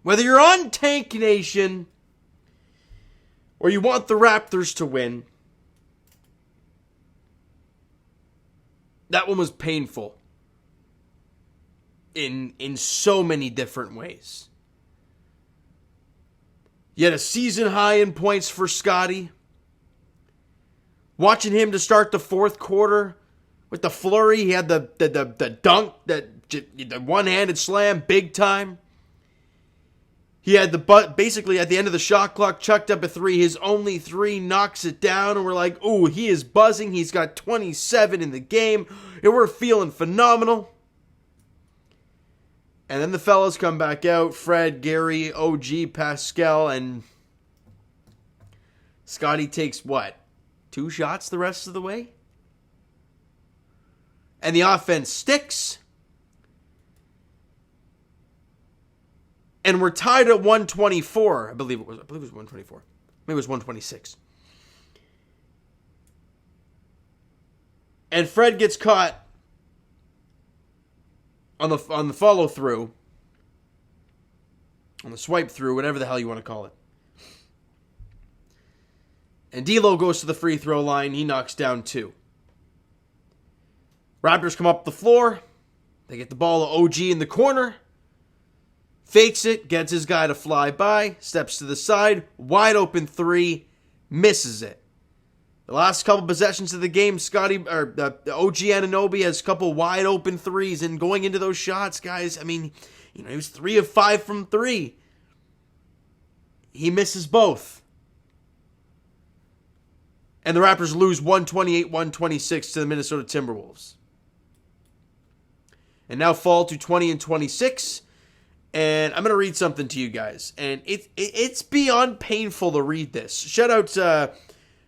Whether you're on Tank Nation or you want the Raptors to win, that one was painful in so many different ways. You had a season high in points for Scotty. Watching him to start the fourth quarter with the flurry, he had the dunk, the one-handed slam, big time. He had basically at the end of the shot clock, chucked up a three. His only three, knocks it down, and we're like, ooh, he is buzzing. He's got 27 in the game, and we're feeling phenomenal. And then the fellas come back out, Fred, Gary, OG, Pascal, and Scotty takes what? 2 shots the rest of the way? And the offense sticks. And we're tied at 124. I believe it was 124. Maybe it was 126. And Fred gets caught on the follow through, on the swipe through, whatever the hell you want to call it. And D'Lo goes to the free throw line. He knocks down 2. Raptors come up the floor. They get the ball to OG in the corner. Fakes it, gets his guy to fly by, steps to the side, wide open 3, misses it. The last couple possessions of the game, OG Anunoby has a couple wide open threes, and going into those shots, guys, I mean, he was 3 of 5 from 3. He misses both. And the Raptors lose 128-126 to the Minnesota Timberwolves. And now fall to 20-26. And I'm going to read something to you guys. And it's beyond painful to read this. Shout out to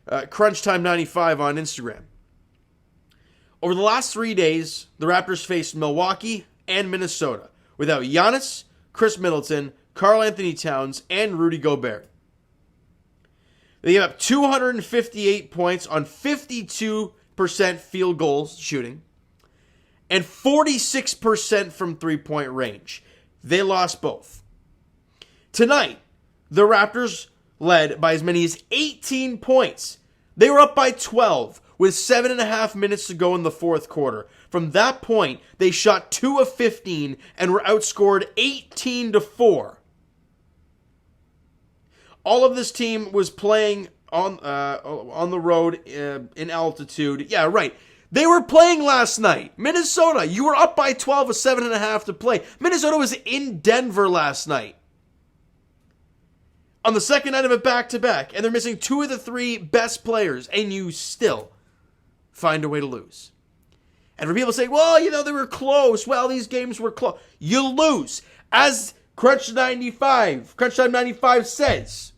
CrunchTime95 on Instagram. Over the last 3 days, the Raptors faced Milwaukee and Minnesota without Giannis, Chris Middleton, Karl Anthony Towns, and Rudy Gobert. They gave up 258 points on 52% field goal shooting and 46% from three-point range. They lost both. Tonight, the Raptors led by as many as 18 points. They were up by 12 with 7.5 minutes to go in the fourth quarter. From that point, they shot 2 of 15 and were outscored 18-4. All of this team was playing on the road in altitude. Yeah, right. They were playing last night. Minnesota, you were up by 12 with 7.5 to play. Minnesota was in Denver last night. On the second night of a back-to-back. And they're missing 2 of the 3 best players. And you still find a way to lose. And for people saying, well, they were close. Well, these games were close. You lose. As Crunch Time 95 says,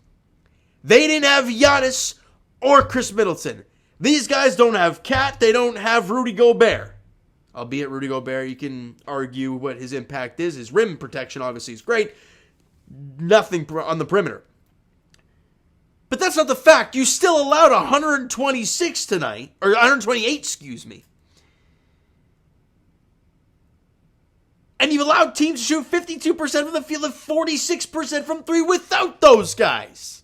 they didn't have Giannis or Chris Middleton. These guys don't have Cat. They don't have Rudy Gobert. Albeit Rudy Gobert, you can argue what his impact is. His rim protection obviously is great. Nothing on the perimeter. But that's not the fact. You still allowed 126 tonight. Or 128, excuse me. And you allowed teams to shoot 52% from the field and 46% from 3 without those guys.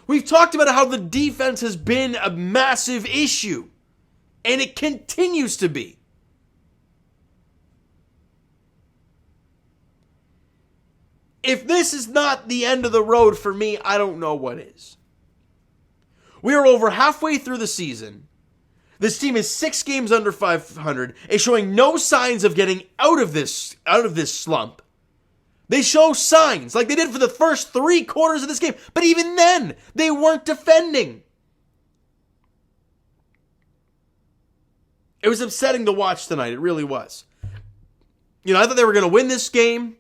We've talked about how the defense has been a massive issue. And it continues to be. If this is not the end of the road for me, I don't know what is. We are over halfway through the season. This team is 6 games under 500, is showing no signs of getting out of this slump. They show signs, like they did for the first 3 quarters of this game. But even then, they weren't defending. It was upsetting to watch tonight. It really was. I thought they were going to win this game.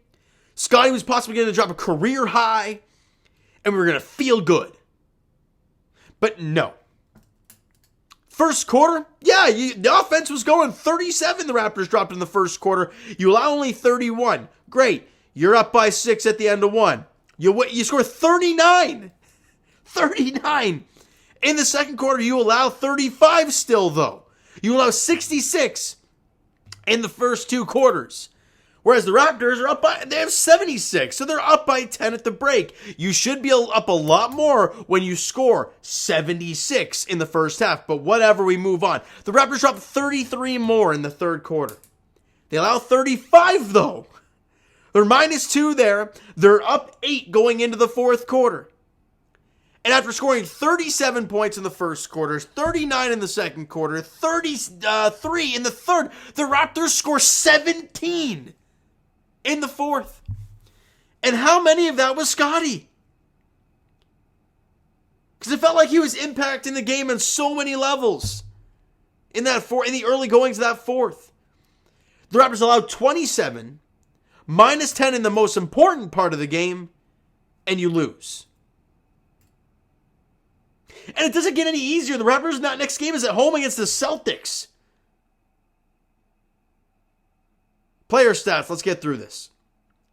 Scotty was possibly going to drop a career high. And we were going to feel good. But no. First quarter, the offense was going 37. The Raptors dropped in the first quarter. You allow only 31. Great. You're up by 6 at the end of 1. You score 39. 39. In the second quarter, you allow 35 still, though. You allow 66 in the first 2 quarters. Whereas the Raptors are they have 76, so they're up by 10 at the break. You should be up a lot more when you score 76 in the first half, but whatever, we move on. The Raptors are up 33 more in the third quarter. They allow 35, though. They're -2 there. They're up 8 going into the fourth quarter. And after scoring 37 points in the first quarter, 39 in the second quarter, 33 in the third, the Raptors score 17 in the fourth. And how many of that was Scottie? Because it felt like he was impacting the game on so many levels in the early goings of that fourth. The Raptors allowed 27, -10 in the most important part of the game, and you lose. And it doesn't get any easier. The Raptors' next game is at home against the Celtics. Player stats, let's get through this.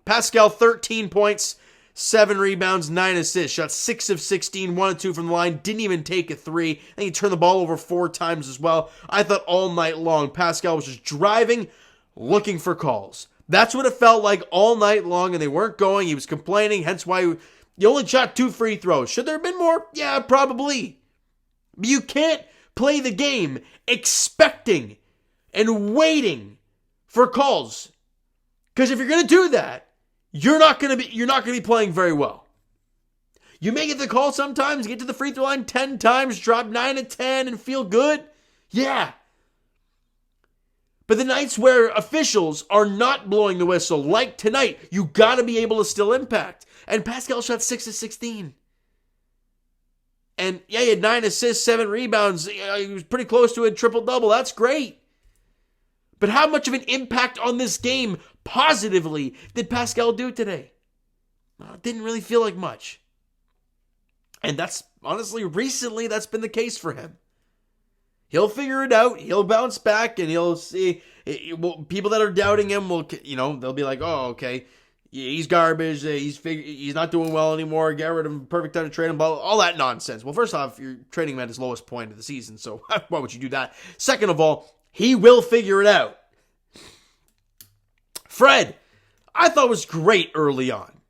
Pascal, 13 points, 7 rebounds, 9 assists. Shot 6 of 16, 1 of 2 from the line. Didn't even take a 3. I think he turned the ball over 4 times as well. I thought all night long Pascal was just driving, looking for calls. That's what it felt like all night long, and they weren't going. He was complaining, hence why he only shot 2 free throws. Should there have been more? Yeah, probably. But you can't play the game expecting and waiting for calls. Because if you're going to do that, you're not going to be playing very well. You may get the call sometimes, get to the free throw line 10 times, drop 9 of 10 and feel good. Yeah. But the nights where officials are not blowing the whistle, like tonight, you got to be able to still impact. And Pascal shot 6 of 16. And yeah, he had 9 assists, 7 rebounds. He was pretty close to a triple-double. That's great. But how much of an impact on this game positively did Pascal do today? Well, it didn't really feel like much. And that's, honestly, recently that's been the case for him. He'll figure it out. He'll bounce back, and he'll see. People that are doubting him will, they'll be like, "Oh, okay, yeah, he's garbage. He's not doing well anymore. Get rid of him. Perfect time to trade him." Blah, all that nonsense. Well, first off, you're trading him at his lowest point of the season, so why would you do that? Second of all, he will figure it out. Fred, I thought was great early on.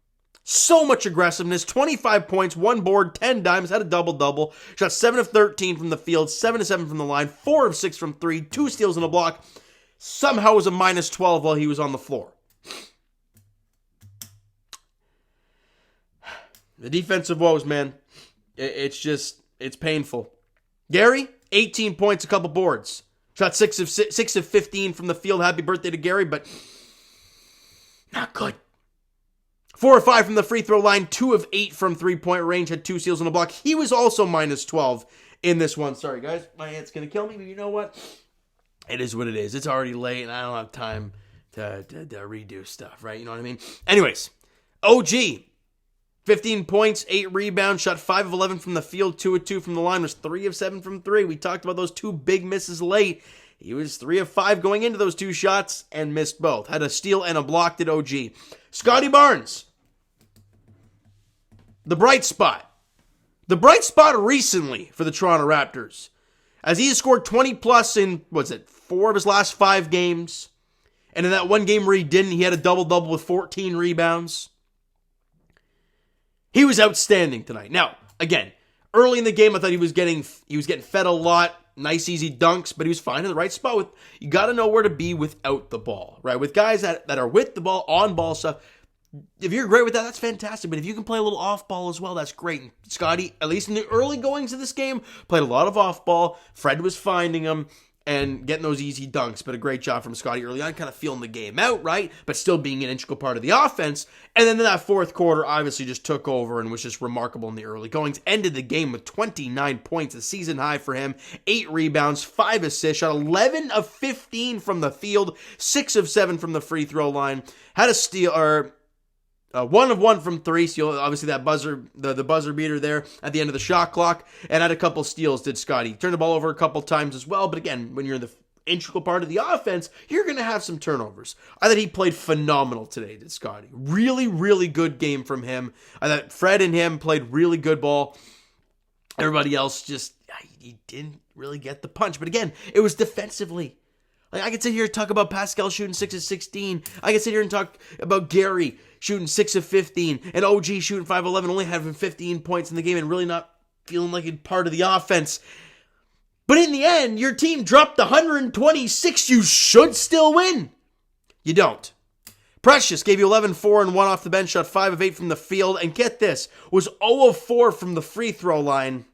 So much aggressiveness, 25 points, 1 board, 10 dimes, had a double-double. Shot 7 of 13 from the field, 7 of 7 from the line, 4 of 6 from 3, 2 steals and a block. Somehow was a -12 while he was on the floor. The defensive woes, man. It's painful. Gary, 18 points, a couple boards. Shot 6 of 15 from the field. Happy birthday to Gary, but not good. 4 of 5 from the free throw line, 2 of 8 from 3-point range, had 2 steals and a block. He was also -12 in this one. Sorry, guys. My aunt's going to kill me, but you know what? It is what it is. It's already late, and I don't have time to redo stuff, right? You know what I mean? Anyways, OG, 15 points, 8 rebounds, shot 5 of 11 from the field, 2 of 2 from the line, was 3 of 7 from 3. We talked about those 2 big misses late. He was 3 of 5 going into those 2 shots and missed both. Had a steal and a block, did OG. Scottie Barnes, the bright spot. The bright spot recently for the Toronto Raptors, as he has scored 20-plus in, 4 of his last 5 games. And in that one game where he didn't, he had a double-double with 14 rebounds. He was outstanding tonight. Now, again, early in the game, I thought he was getting fed a lot. Nice, easy dunks, but he was fine in the right spot. You got to know where to be without the ball, right? With guys that are with the ball, on-ball stuff, if you're great with that, that's fantastic. But if you can play a little off-ball as well, that's great. And Scottie, at least in the early goings of this game, played a lot of off-ball. Fred was finding him and getting those easy dunks, but a great job from Scottie early on, kind of feeling the game out, right? But still being an integral part of the offense. And then in that fourth quarter, obviously just took over and was just remarkable in the early goings. Ended the game with 29 points, a season high for him, 8 rebounds, 5 assists, shot 11 of 15 from the field, 6 of 7 from the free throw line, had a steal, 1 of 1 from 3, so obviously that buzzer, the buzzer beater there at the end of the shot clock, and had a couple steals, did Scottie. Turned the ball over a couple times as well, but again, when you're the integral part of the offense, you're going to have some turnovers. I thought he played phenomenal today, did Scottie. Really, really good game from him. I thought Fred and him played really good ball. Everybody else just, he didn't really get the punch. But again, it was defensively. Like, I could sit here and talk about Pascal shooting 6 of 16. I could sit here and talk about Gary shooting 6 of 15 and OG shooting 5 of 11, only having 15 points in the game and really not feeling like a part of the offense. But in the end, your team dropped 126. You should still win. You don't. Precious gave you 11-4 and 1 off the bench, shot 5 of 8 from the field, and get this, was 0 of 4 from the free throw line.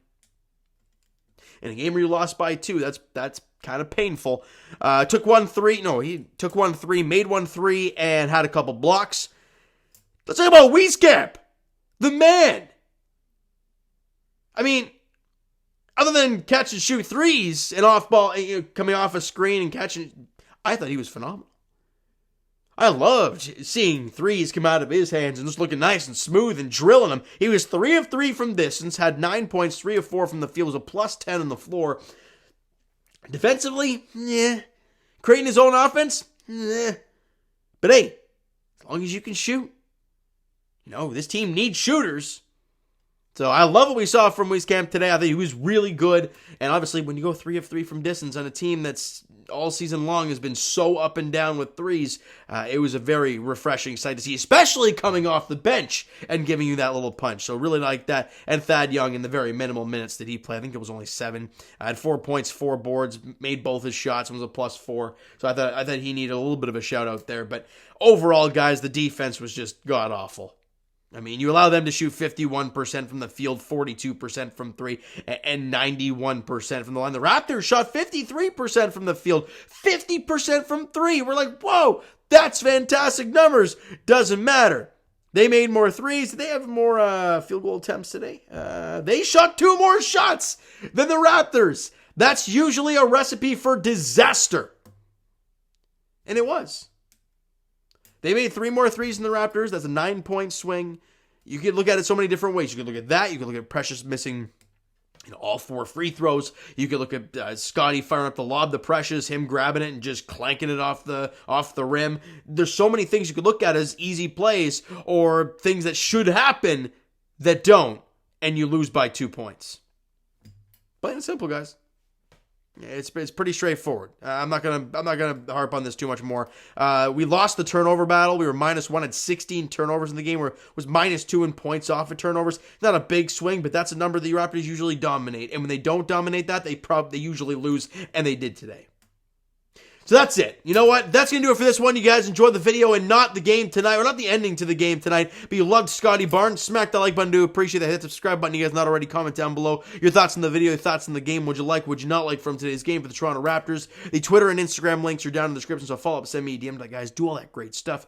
In a game where you lost by 2, that's kind of painful. He took 1 3, made 1 3, and had a couple blocks. Let's talk about Wieskamp, the man. I mean, other than catch and shoot threes and off ball, coming off a screen and catching, I thought he was phenomenal. I loved seeing threes come out of his hands and just looking nice and smooth and drilling them. He was 3 of 3 from distance, had 9 points, 3 of 4 from the field, was a plus 10 on the floor. Defensively, yeah. Creating his own offense, yeah. But hey, as long as you can shoot, this team needs shooters. So I love what we saw from Wieskamp today. I think he was really good. And obviously, when you go 3 of 3 from distance on a team that's all season long has been so up and down with threes, it was a very refreshing sight to see, especially coming off the bench and giving you that little punch. So really like that. And Thad Young, in the very minimal minutes that he played, I think it was only 7, had 4 points, 4 boards, made both his shots, and was a plus 4. So I thought he needed a little bit of a shout out there. But overall, guys, the defense was just god awful. I mean, you allow them to shoot 51% from the field, 42% from 3, and 91% from the line. The Raptors shot 53% from the field, 50% from 3. We're like, whoa, that's fantastic numbers. Doesn't matter. They made more threes. Did they have more field goal attempts today? They shot 2 more shots than the Raptors. That's usually a recipe for disaster. And it was. They made 3 more threes than the Raptors. That's a 9-point swing. You could look at it so many different ways. You could look at that. You could look at Precious missing all 4 free throws. You could look at Scotty firing up the lob to Precious, him grabbing it and just clanking it off the rim. There's so many things you could look at as easy plays or things that should happen that don't, and you lose by 2 points. Plain and simple, guys. It's pretty straightforward. I'm not gonna harp on this too much more. We lost the turnover battle. We were -1 at 16 turnovers in the game. Was -2 in points off of turnovers. Not a big swing, but that's a number the Raptors usually dominate. And when they don't dominate that, they usually lose, and they did today. So that's it. You know what? That's going to do it for this one. You guys enjoyed the video and not the game tonight, or not the ending to the game tonight, but you loved Scotty Barnes. Smack that like button. Do appreciate that. Hit the subscribe button. You guys not already, comment down below your thoughts on the video, your thoughts on the game. Would you like, would you not like from today's game for the Toronto Raptors? The Twitter and Instagram links are down in the description, so follow up, send me a DM, guys. Do all that great stuff.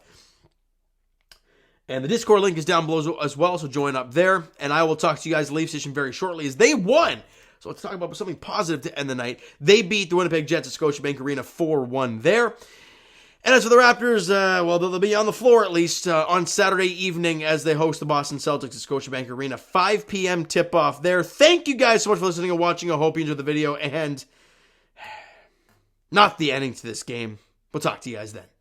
And the Discord link is down below as well, so join up there. And I will talk to you guys Leaf Station very shortly as they won. So let's talk about something positive to end the night. They beat the Winnipeg Jets at Scotiabank Arena 4-1 there. And as for the Raptors, they'll be on the floor at least on Saturday evening as they host the Boston Celtics at Scotiabank Arena. 5 p.m. tip-off there. Thank you guys so much for listening and watching. I hope you enjoyed the video and not the ending to this game. We'll talk to you guys then.